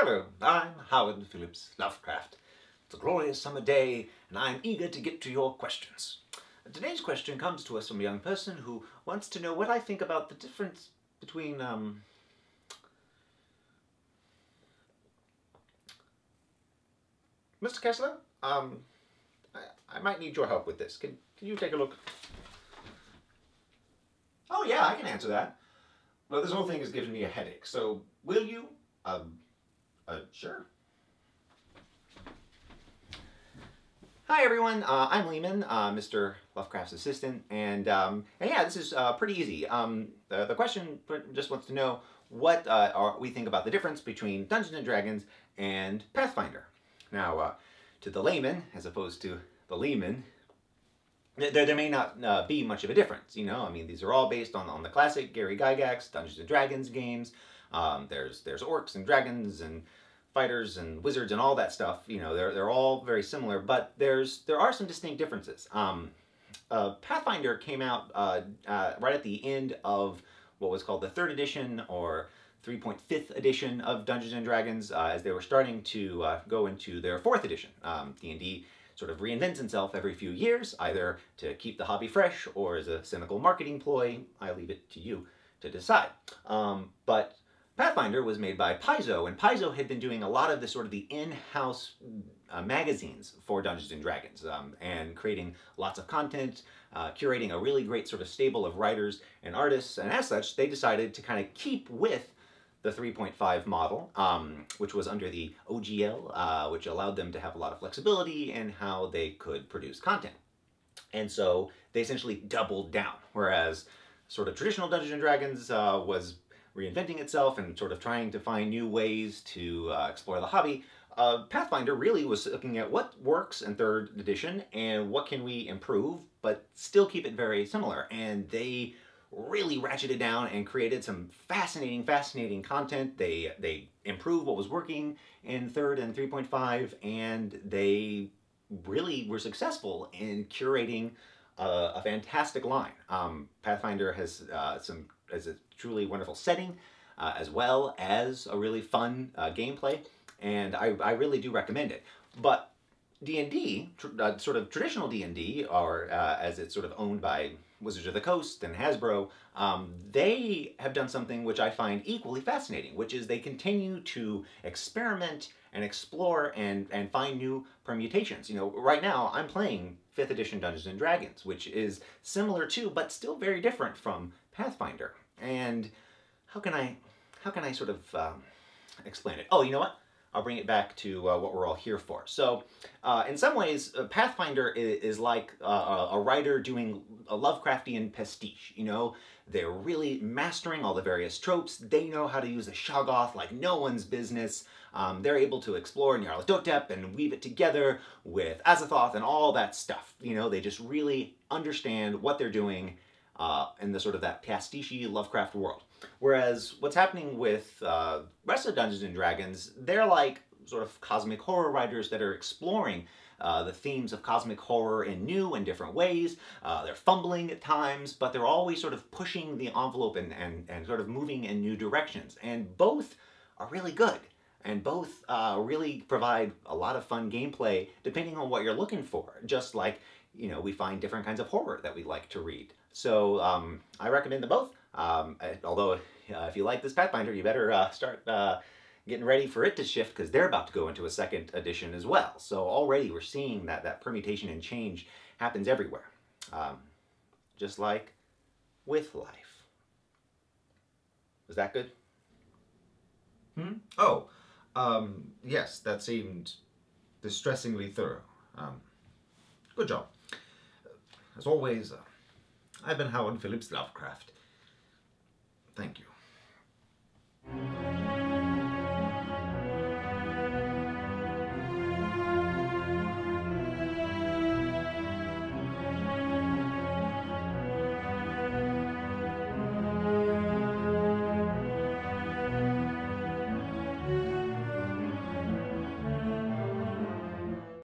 Hello, I'm Howard Phillips Lovecraft. It's a glorious summer day, and I'm eager to get to your questions. Today's question comes to us from a young person who wants to know what I think about the difference between, Mr. Kessler, I might need your help with this. Can you take a look? Oh yeah, I can answer that. Well, this whole thing is giving me a headache, so will you? Sure. Hi everyone, I'm Lehman, Mr. Lovecraft's assistant, and yeah, this is pretty easy. The question just wants to know what we think about the difference between Dungeons & Dragons and Pathfinder. Now, to the layman, as opposed to the Lehman, there may not be much of a difference, you know. I mean, these are all based on the classic Gary Gygax Dungeons & Dragons games. There's orcs and dragons and fighters and wizards and all that stuff. You know, they're all very similar, but there are some distinct differences. Pathfinder came out right at the end of what was called the 3rd edition or 3.5th edition of Dungeons & Dragons, as they were starting to go into their 4th edition. D&D sort of reinvents itself every few years, either to keep the hobby fresh or as a cynical marketing ploy. I leave it to you to decide. But Pathfinder was made by Paizo, and Paizo had been doing a lot of the sort of the in-house magazines for Dungeons & Dragons, and creating lots of content, curating a really great sort of stable of writers and artists, and as such, they decided to kind of keep with the 3.5 model, which was under the OGL, which allowed them to have a lot of flexibility in how they could produce content. And so they essentially doubled down, whereas sort of traditional Dungeons & Dragons was reinventing itself and sort of trying to find new ways to explore the hobby. Pathfinder really was looking at what works in 3rd edition and what can we improve, but still keep it very similar. And they really ratcheted down and created some fascinating content. They improved what was working in 3rd and 3.5, and they really were successful in curating a fantastic line. Pathfinder has a truly wonderful setting, as well as a really fun gameplay, and I really do recommend it. But D&D, sort of traditional D&D, or as it's sort of owned by Wizards of the Coast and Hasbro, they have done something which I find equally fascinating, which is they continue to experiment and explore and find new permutations. You know, right now I'm playing 5th edition Dungeons & Dragons, which is similar to, but still very different from Pathfinder. And how can I sort of explain it? Oh, you know what? I'll bring it back to what we're all here for. So, in some ways, Pathfinder is like a writer doing a Lovecraftian pastiche. You know, they're really mastering all the various tropes. They know how to use a Shoggoth like no one's business. They're able to explore Nyarlathotep and weave it together with Azathoth and all that stuff. You know, they just really understand what they're doing in the sort of that pastiche Lovecraft world. Whereas what's happening with rest of Dungeons & Dragons, they're like sort of cosmic horror writers that are exploring the themes of cosmic horror in new and different ways. They're fumbling at times, but they're always sort of pushing the envelope and sort of moving in new directions. And both are really good. And both really provide a lot of fun gameplay depending on what you're looking for. Just like, you know, we find different kinds of horror that we like to read. So I recommend them both. Although if you like this Pathfinder, you better start getting ready for it to shift, because they're about to go into a 2nd edition as well. So already we're seeing that permutation and change happens everywhere. Just like with life. Was that good? Oh, yes, that seemed distressingly thorough. Good job. As always, I've been Howard Phillips Lovecraft. Thank you.